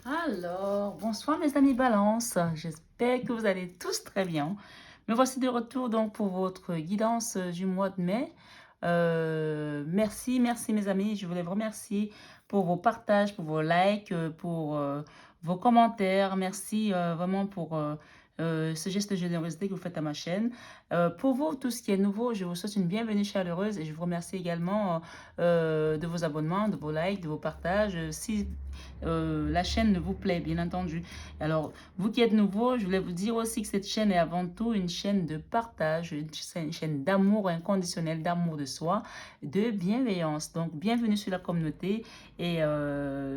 Alors, bonsoir mes amis Balance, j'espère que vous allez tous très bien. Me voici de retour donc pour votre guidance du mois de mai. Merci mes amis, je voulais vous remercier pour vos partages, pour vos likes, pour vos commentaires. Merci vraiment pour ce geste de générosité que vous faites à ma chaîne. Pour vous, tout ce qui est nouveau, je vous souhaite une bienvenue chaleureuse et je vous remercie également de vos abonnements, de vos likes, de vos partages. Si la chaîne vous plaît, bien entendu. Alors, vous qui êtes nouveau, je voulais vous dire aussi que cette chaîne est avant tout une chaîne de partage, une chaîne d'amour inconditionnel, d'amour de soi, de bienveillance. Donc, bienvenue sur la communauté et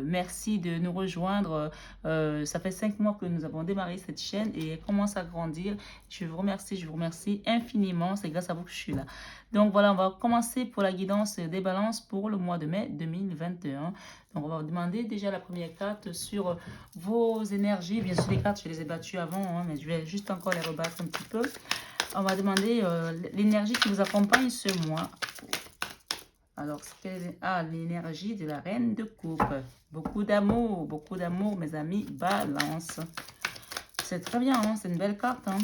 merci de nous rejoindre. Ça fait 5 mois que nous avons démarré cette chaîne et elle commence à grandir. Je vous remercie infiniment. C'est grâce à vous que je suis là. Donc voilà, on va commencer pour la guidance des balances pour le mois de mai 2021. Donc, on va vous demander déjà la première carte sur vos énergies. Bien sûr, les cartes, je les ai battues avant, hein, mais je vais juste encore les rebattre un petit peu. On va demander l'énergie qui vous accompagne ce mois. Alors, l'énergie de la reine de coupe. Beaucoup d'amour, mes amis. Balance. C'est très bien, hein, c'est une belle carte. Hein.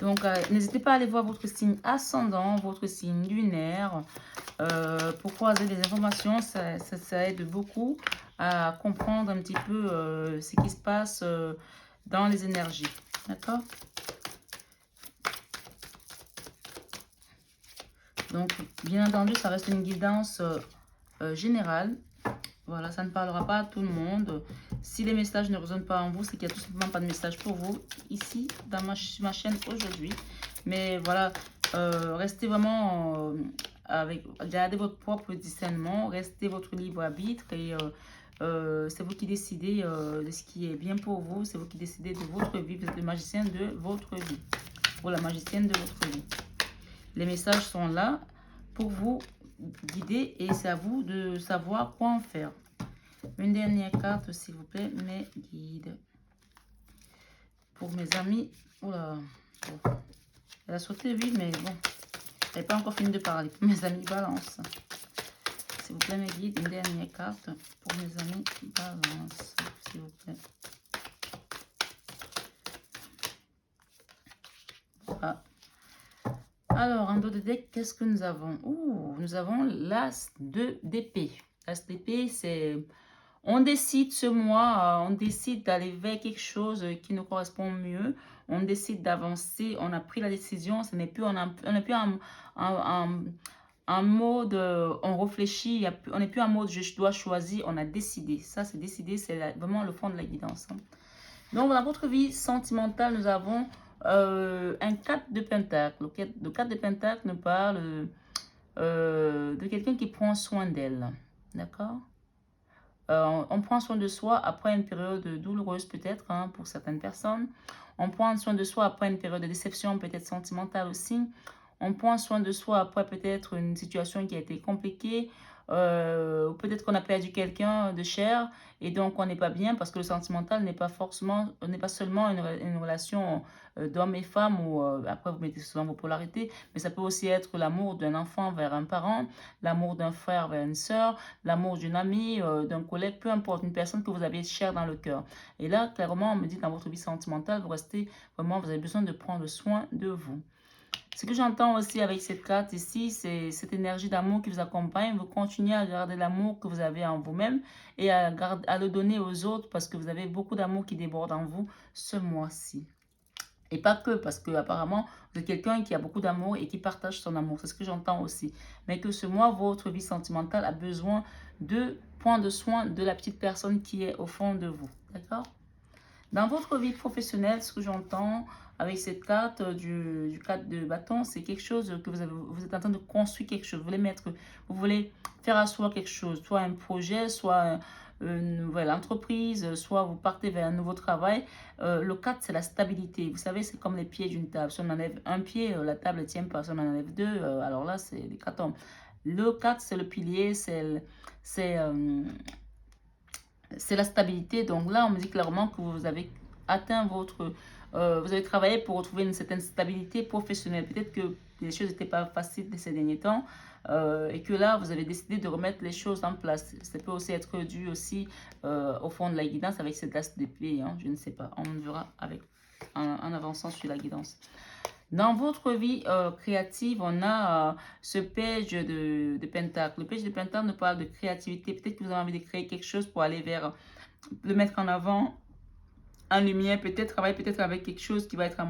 Donc, n'hésitez pas à aller voir votre signe ascendant, votre signe lunaire. Pour croiser les informations, ça aide beaucoup à comprendre un petit peu ce qui se passe dans les énergies. D'accord? Donc, bien entendu, ça reste une guidance générale. Voilà, ça ne parlera pas à tout le monde. Si les messages ne résonnent pas en vous, c'est qu'il n'y a tout simplement pas de message pour vous ici, dans ma chaîne aujourd'hui. Mais voilà, restez vraiment gardez votre propre discernement, restez votre libre arbitre et c'est vous qui décidez de ce qui est bien pour vous. C'est vous qui décidez de votre vie. Vous êtes le magicien de votre vie. Ou la magicienne de votre vie. Les messages sont là pour vous guider et c'est à vous de savoir quoi en faire. Une dernière carte, s'il vous plaît, mes guides. Pour mes amis. Oula. Bon. Elle a sauté, oui, mais bon. Elle n'est pas encore fini de parler. Pour mes amis balance. S'il vous plaît, mes guides, une dernière carte. Pour mes amis balance. S'il vous plaît. Voilà. Alors, en dos de deck, qu'est-ce que nous avons? Ouh, nous avons l'as d'épée. L'as d'épée, c'est... On décide ce mois, on décide d'aller vers quelque chose qui nous correspond mieux. On décide d'avancer, on a pris la décision. Ce n'est plus, on n'est plus en mode, on réfléchit, on n'est plus en mode je dois choisir, on a décidé. Ça, c'est décidé, c'est vraiment le fond de la guidance. Hein. Donc, dans votre vie sentimentale, nous avons un 4 de pentacle. Le 4 de pentacle nous parle de quelqu'un qui prend soin d'elle. D'accord? On prend soin de soi après une période douloureuse peut-être hein, pour certaines personnes. On prend soin de soi après une période de déception peut-être sentimentale aussi. On prend soin de soi après peut-être une situation qui a été compliquée. Peut-être qu'on a perdu quelqu'un de cher et donc on n'est pas bien parce que le sentimental n'est pas forcément, n'est pas seulement une relation d'homme et femme ou après vous mettez souvent vos polarités, mais ça peut aussi être l'amour d'un enfant vers un parent, l'amour d'un frère vers une sœur, l'amour d'une amie, d'un collègue, peu importe, une personne que vous avez chère dans le cœur. Et là, clairement, on me dit dans votre vie sentimentale, vous restez vraiment, vous avez besoin de prendre soin de vous. Ce que j'entends aussi avec cette carte ici, c'est cette énergie d'amour qui vous accompagne. Vous continuez à garder l'amour que vous avez en vous-même et à le donner aux autres parce que vous avez beaucoup d'amour qui déborde en vous ce mois-ci. Et pas que, parce que apparemment vous êtes quelqu'un qui a beaucoup d'amour et qui partage son amour. C'est ce que j'entends aussi. Mais que ce mois, votre vie sentimentale a besoin de prendre soin de la petite personne qui est au fond de vous. D'accord? Dans votre vie professionnelle, ce que j'entends avec cette carte du 4 de bâton, c'est quelque chose que vous êtes en train de construire quelque chose. Vous voulez faire asseoir quelque chose, soit un projet, soit une nouvelle entreprise, soit vous partez vers un nouveau travail. Le 4, c'est la stabilité. Vous savez, c'est comme les pieds d'une table. Si on enlève un pied, la table ne tient pas. Si on en enlève deux, alors là, c'est les catombes. Le 4, c'est le pilier, c'est la stabilité. Donc là, on me dit clairement que vous avez atteint votre... vous avez travaillé pour retrouver une certaine stabilité professionnelle. Peut-être que les choses n'étaient pas faciles ces derniers temps et que là, vous avez décidé de remettre les choses en place. Ça peut aussi être dû aussi au fond de la guidance avec cette as d'épée. Hein, je ne sais pas. On verra avec, en avançant sur la guidance. Dans votre vie créative, on a ce page de Pentacle. Le page de Pentacle nous parle de créativité. Peut-être que vous avez envie de créer quelque chose pour aller vers, le mettre en avant, en lumière, peut-être travailler peut-être avec quelque chose qui va être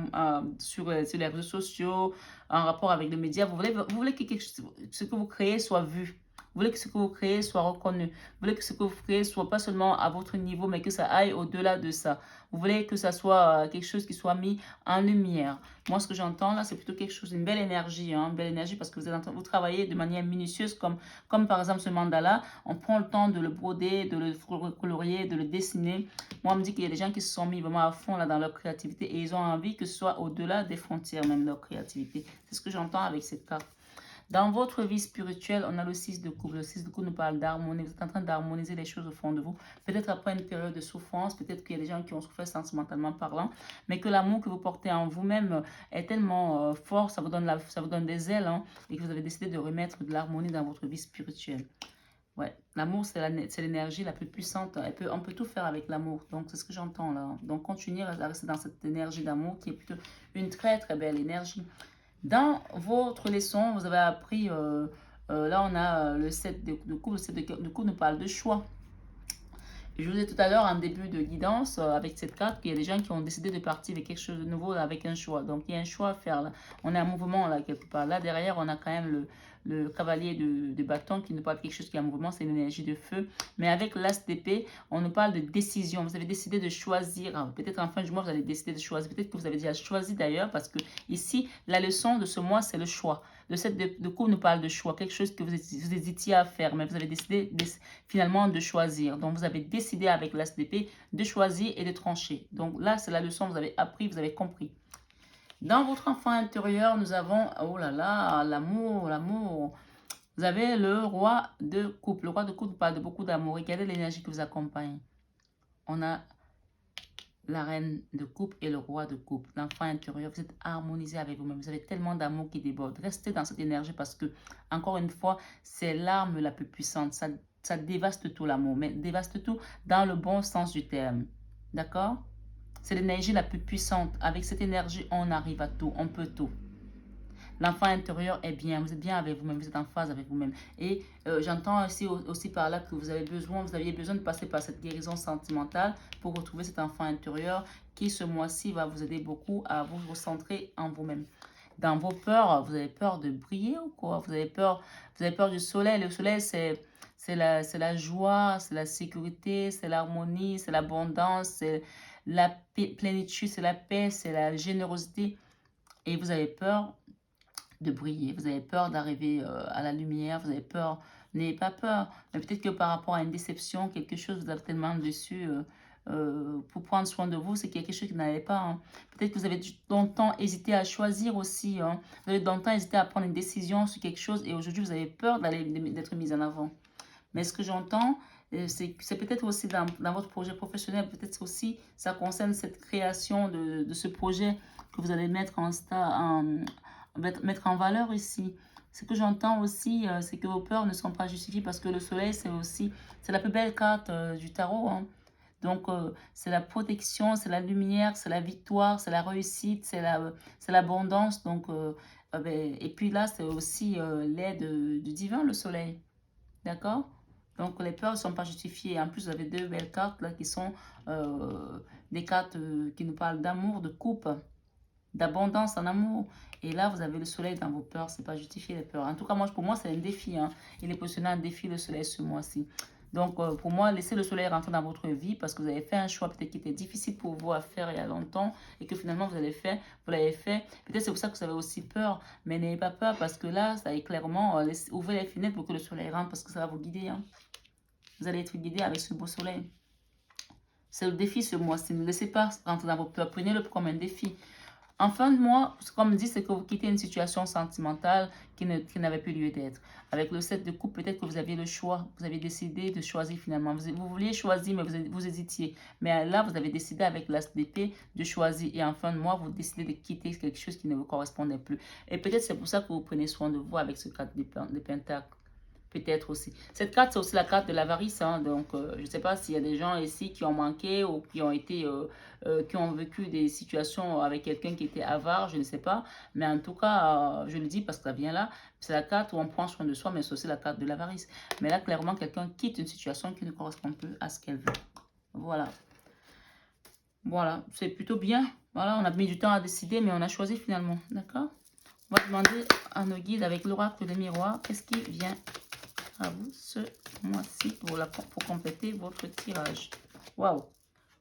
sur les réseaux sociaux, en rapport avec les médias. Vous voulez que ce que vous créez soit vu. Vous voulez que ce que vous créez soit reconnu. Vous voulez que ce que vous créez soit pas seulement à votre niveau, mais que ça aille au-delà de ça. Vous voulez que ça soit quelque chose qui soit mis en lumière. Moi, ce que j'entends là, c'est plutôt quelque chose, une belle énergie. Une belle énergie parce que vous travaillez de manière minutieuse, comme par exemple ce mandala. On prend le temps de le broder, de le colorier, de le dessiner. Moi, on me dit qu'il y a des gens qui se sont mis vraiment à fond là, dans leur créativité et ils ont envie que ce soit au-delà des frontières, même leur créativité. C'est ce que j'entends avec cette carte. Dans votre vie spirituelle, on a le 6 de coupe. Le 6 de coupe nous parle d'harmonie. Vous êtes en train d'harmoniser les choses au fond de vous. Peut-être après une période de souffrance, peut-être qu'il y a des gens qui ont souffert sentimentalement parlant, mais que l'amour que vous portez en vous-même est tellement fort, ça vous donne des ailes, hein, et que vous avez décidé de remettre de l'harmonie dans votre vie spirituelle. Ouais, l'amour, c'est l'énergie la plus puissante. On peut tout faire avec l'amour. Donc, c'est ce que j'entends là. Donc, continuez à rester dans cette énergie d'amour qui est plutôt une très, très belle énergie. Dans votre leçon, vous avez appris, là, on a le 7 de coupe. Le 7 de coupe nous parle de choix. Je vous ai tout à l'heure en début de guidance avec cette carte qu'il y a des gens qui ont décidé de partir avec quelque chose de nouveau avec un choix. Donc il y a un choix à faire là. On a un mouvement là quelque part. Là derrière on a quand même le cavalier de bâton qui nous parle de quelque chose qui est un mouvement, c'est l'énergie de feu. Mais avec l'as d'épée, on nous parle de décision. Vous avez décidé de choisir. Peut-être en fin du mois vous allez décider de choisir. Peut-être que vous avez déjà choisi d'ailleurs parce que ici la leçon de ce mois c'est le choix. Le 7 de coupe nous parle de choix, quelque chose que vous hésitiez à faire, mais vous avez décidé finalement de choisir. Donc, vous avez décidé avec l'as d'épée de choisir et de trancher. Donc, là, c'est la leçon, vous avez appris, vous avez compris. Dans votre enfant intérieur, nous avons, oh là là, l'amour, l'amour. Vous avez le roi de coupe. Le roi de coupe vous parle de beaucoup d'amour. Regardez l'énergie qui vous accompagne. On a la reine de coupe et le roi de coupe. L'enfant intérieur, vous êtes harmonisé avec vous-même. Vous avez tellement d'amour qui déborde. Restez dans cette énergie parce que, encore une fois, c'est l'arme la plus puissante. Ça dévaste tout l'amour, mais dévaste tout dans le bon sens du terme. D'accord? C'est l'énergie la plus puissante. Avec cette énergie, on arrive à tout, on peut tout. L'enfant intérieur est bien, vous êtes bien avec vous-même, vous êtes en phase avec vous-même. Et j'entends aussi par là que vous aviez besoin de passer par cette guérison sentimentale pour retrouver cet enfant intérieur qui ce mois-ci va vous aider beaucoup à vous recentrer en vous-même. Dans vos peurs, vous avez peur de briller ou quoi? Vous avez peur du soleil. Le soleil, c'est la joie, c'est la sécurité, c'est l'harmonie, c'est l'abondance, c'est la plénitude, c'est la paix, c'est la générosité. Et vous avez peur de briller, vous avez peur d'arriver à la lumière, vous avez peur, n'ayez pas peur, mais peut-être que par rapport à une déception, quelque chose vous avez tellement dessus pour prendre soin de vous, c'est quelque chose qui n'allait pas. Hein. Peut-être que vous avez longtemps hésité à choisir aussi, hein. Vous avez longtemps hésité à prendre une décision sur quelque chose et aujourd'hui vous avez peur d'être mis en avant. Mais ce que j'entends, c'est peut-être aussi dans votre projet professionnel, peut-être aussi ça concerne cette création de ce projet que vous allez mettre mettre en valeur ici. Ce que j'entends aussi, c'est que vos peurs ne sont pas justifiées parce que le soleil, c'est la plus belle carte du tarot. Hein. Donc, c'est la protection, c'est la lumière, c'est la victoire, c'est la réussite, c'est l'abondance. Donc, et puis là, c'est aussi l'aide du divin, le soleil. D'accord? Donc, les peurs ne sont pas justifiées. En plus, vous avez deux belles cartes là qui sont des cartes qui nous parlent d'amour, de couple, d'abondance en amour. Et là, vous avez le soleil dans vos peurs. C'est pas justifié les peurs. En tout cas, pour moi, c'est un défi. Hein. Il est positionné un défi, le soleil, ce mois-ci. Donc, pour moi, laissez le soleil rentrer dans votre vie parce que vous avez fait un choix peut-être qui était difficile pour vous à faire il y a longtemps et que finalement, vous l'avez fait. Peut-être c'est pour ça que vous avez aussi peur. Mais n'ayez pas peur parce que là, ça est clairement, ouvrez les fenêtres pour que le soleil rentre parce que ça va vous guider. Hein. Vous allez être guidé avec ce beau soleil. C'est le défi ce mois-ci. Ne laissez pas rentrer dans vos peurs. Prenez-le comme un défi. En fin de mois, ce qu'on me dit, c'est que vous quittez une situation sentimentale qui n'avait plus lieu d'être. Avec le 7 de coupe, peut-être que vous aviez le choix. Vous avez décidé de choisir finalement. Vous vouliez choisir, mais vous hésitiez. Mais là, vous avez décidé avec l'as d'épée de choisir. Et en fin de mois, vous décidez de quitter quelque chose qui ne vous correspondait plus. Et peut-être c'est pour ça que vous prenez soin de vous avec ce 4 de Pentacle. Peut-être aussi. Cette carte, c'est aussi la carte de l'avarice. Hein, donc, je ne sais pas s'il y a des gens ici qui ont manqué ou qui ont été, qui ont vécu des situations avec quelqu'un qui était avare, je ne sais pas. Mais en tout cas, je le dis parce que ça vient là. C'est la carte où on prend soin de soi, mais c'est aussi la carte de l'avarice. Mais là, clairement, quelqu'un quitte une situation qui ne correspond plus à ce qu'elle veut. Voilà. Voilà, c'est plutôt bien. Voilà, on a mis du temps à décider, mais on a choisi finalement. D'accord? On va demander à nos guides avec l'oracle des miroirs, qu'est-ce qui vient à vous ce mois-ci pour compléter votre tirage. Waouh,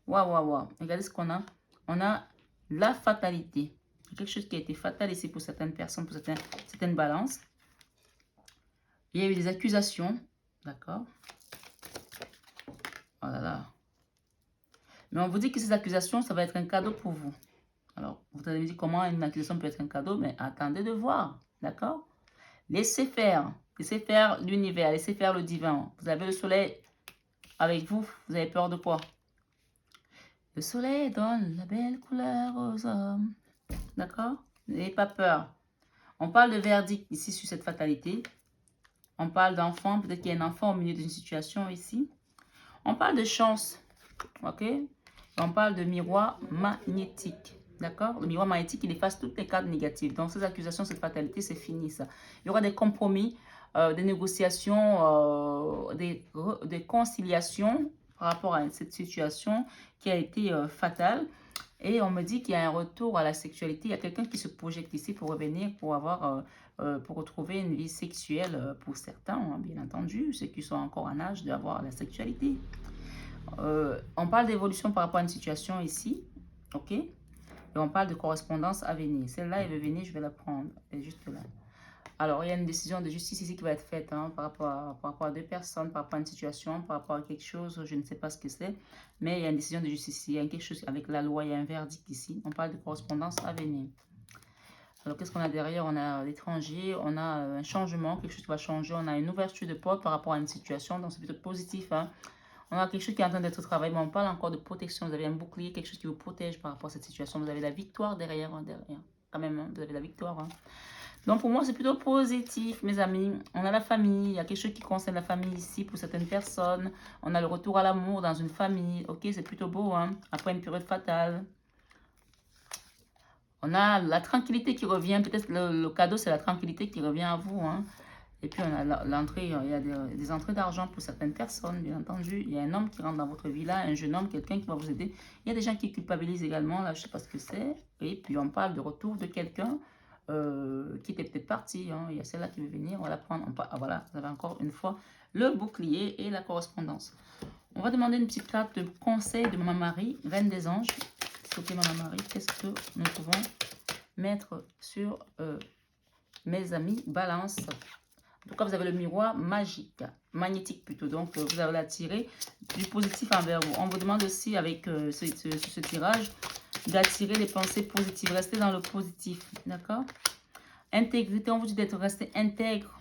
waouh, waouh, waouh. Regardez ce qu'on a. On a la fatalité. Quelque chose qui a été fatal ici pour certaines personnes, pour certaines balances. Il y a eu des accusations. D'accord. Oh là là. Mais on vous dit que ces accusations, ça va être un cadeau pour vous. Alors, vous allez me dire comment une accusation peut être un cadeau, mais attendez de voir. D'accord. Laissez faire. Laissez faire l'univers. Laissez faire le divin. Vous avez le soleil avec vous. Vous avez peur de quoi? Le soleil donne la belle couleur aux hommes. D'accord? N'ayez pas peur. On parle de verdict ici sur cette fatalité. On parle d'enfant. Peut-être qu'il y a un enfant au milieu d'une situation ici. On parle de chance. Ok? On parle de miroir magnétique. D'accord? Le miroir magnétique, il efface toutes les cartes négatives. Donc, ces accusations, cette fatalité, c'est fini ça. Il y aura des compromis, des négociations, des conciliations par rapport à cette situation qui a été fatale. Et on me dit qu'il y a un retour à la sexualité. Il y a quelqu'un qui se projette ici pour revenir, pour avoir, pour retrouver une vie sexuelle pour certains, hein, bien entendu, ceux qui sont encore en âge d'avoir la sexualité. On parle d'évolution par rapport à une situation ici, ok? Et on parle de correspondance à venir. Celle-là, elle veut venir, je vais la prendre. Elle est juste là. Alors, il y a une décision de justice ici qui va être faite hein, par rapport à deux personnes, par rapport à une situation, par rapport à quelque chose, je ne sais pas ce que c'est. Mais il y a une décision de justice ici. Il y a quelque chose avec la loi, il y a un verdict ici. On parle de correspondance à venir. Alors, qu'est-ce qu'on a derrière? On a l'étranger, on a un changement, quelque chose qui va changer. On a une ouverture de porte par rapport à une situation, donc c'est plutôt positif. Hein. On a quelque chose qui est en train d'être travaillé, mais on parle encore de protection. Vous avez un bouclier, quelque chose qui vous protège par rapport à cette situation. Vous avez la victoire derrière, hein, derrière. Quand même, hein, vous avez la victoire. Hein. Donc, pour moi, c'est plutôt positif, mes amis. On a la famille. Il y a quelque chose qui concerne la famille ici pour certaines personnes. On a le retour à l'amour dans une famille. Ok, c'est plutôt beau, hein. Après une période fatale. On a la tranquillité qui revient. Peut-être le cadeau, c'est la tranquillité qui revient à vous, hein. Et puis, on a l'entrée, il y a des entrées d'argent pour certaines personnes, bien entendu. Il y a un homme qui rentre dans votre vie là, un jeune homme, quelqu'un qui va vous aider. Il y a des gens qui culpabilisent également, là, je ne sais pas ce que c'est. Et puis, on parle de retour de quelqu'un qui était peut-être parti. Hein. Il y a celle-là qui veut venir, on va la prendre. Voilà, vous avez encore une fois le bouclier et la correspondance. On va demander une petite carte de conseil de Maman Marie, Reine des Anges. S'il vous plaît, Maman Marie, qu'est-ce que nous pouvons mettre sur mes amis Balance? En tout cas, vous avez le miroir magique, magnétique plutôt. Donc, vous allez attirer du positif envers vous. On vous demande aussi, avec ce tirage, d'attirer les pensées positives. Restez dans le positif, d'accord? Intégrité, on vous dit d'être resté intègre.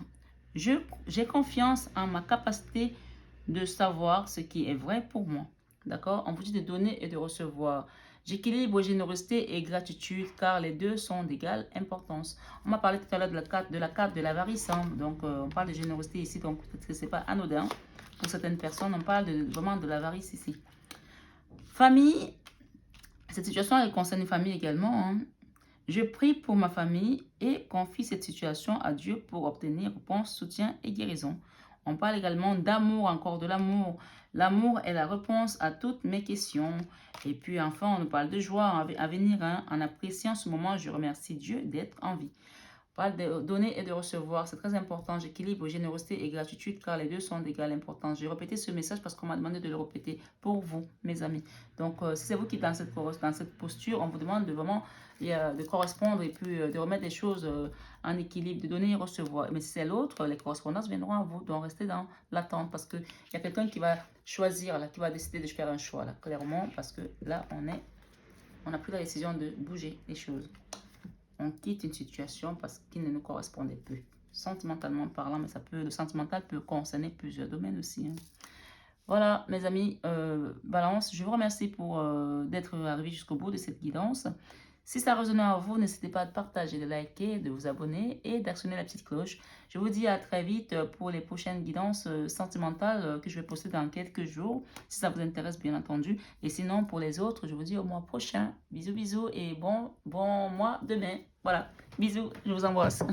J'ai confiance en ma capacité de savoir ce qui est vrai pour moi, d'accord? On vous dit de donner et de recevoir. J'équilibre générosité et gratitude car les deux sont d'égale importance. On m'a parlé tout à l'heure de la carte de l'avarice. Hein. Donc, on parle de générosité ici. Donc, peut-être que ce n'est pas anodin. Pour certaines personnes, on parle vraiment de l'avarice ici. Famille. Cette situation, elle concerne une famille également. Hein. Je prie pour ma famille et confie cette situation à Dieu pour obtenir réponse, soutien et guérison. On parle également d'amour, encore de l'amour. L'amour est la réponse à toutes mes questions. Et puis enfin, on nous parle de joie à venir. Hein. En appréciant ce moment, je remercie Dieu d'être en vie. On parle de donner et de recevoir. C'est très important. J'équilibre générosité et gratitude car les deux sont d'égale importance. J'ai répété ce message parce qu'on m'a demandé de le répéter pour vous, mes amis. Donc, si c'est vous qui êtes dans cette posture, on vous demande de vraiment de correspondre et puis de remettre les choses en équilibre, de donner et recevoir. Mais si c'est l'autre, les correspondances viendront à vous. Donc, restez dans l'attente parce qu'il y a quelqu'un qui va choisir, là, qui va décider de faire un choix, là, clairement, parce que là, on est On a pris la décision de bouger les choses. On quitte une situation parce qu'il ne nous correspondait plus. Sentimentalement parlant, mais ça peut, le sentimental peut concerner plusieurs domaines aussi. Hein. Voilà, mes amis, Balance, je vous remercie pour d'être arrivé jusqu'au bout de cette guidance. Si ça résonne à vous, n'hésitez pas à partager, de liker, de vous abonner et d'actionner la petite cloche. Je vous dis à très vite pour les prochaines guidances sentimentales que je vais poster dans quelques jours, si ça vous intéresse bien entendu. Et sinon, pour les autres, je vous dis au mois prochain. Bisous, bisous et bon mois demain. Voilà, bisous, je vous embrasse.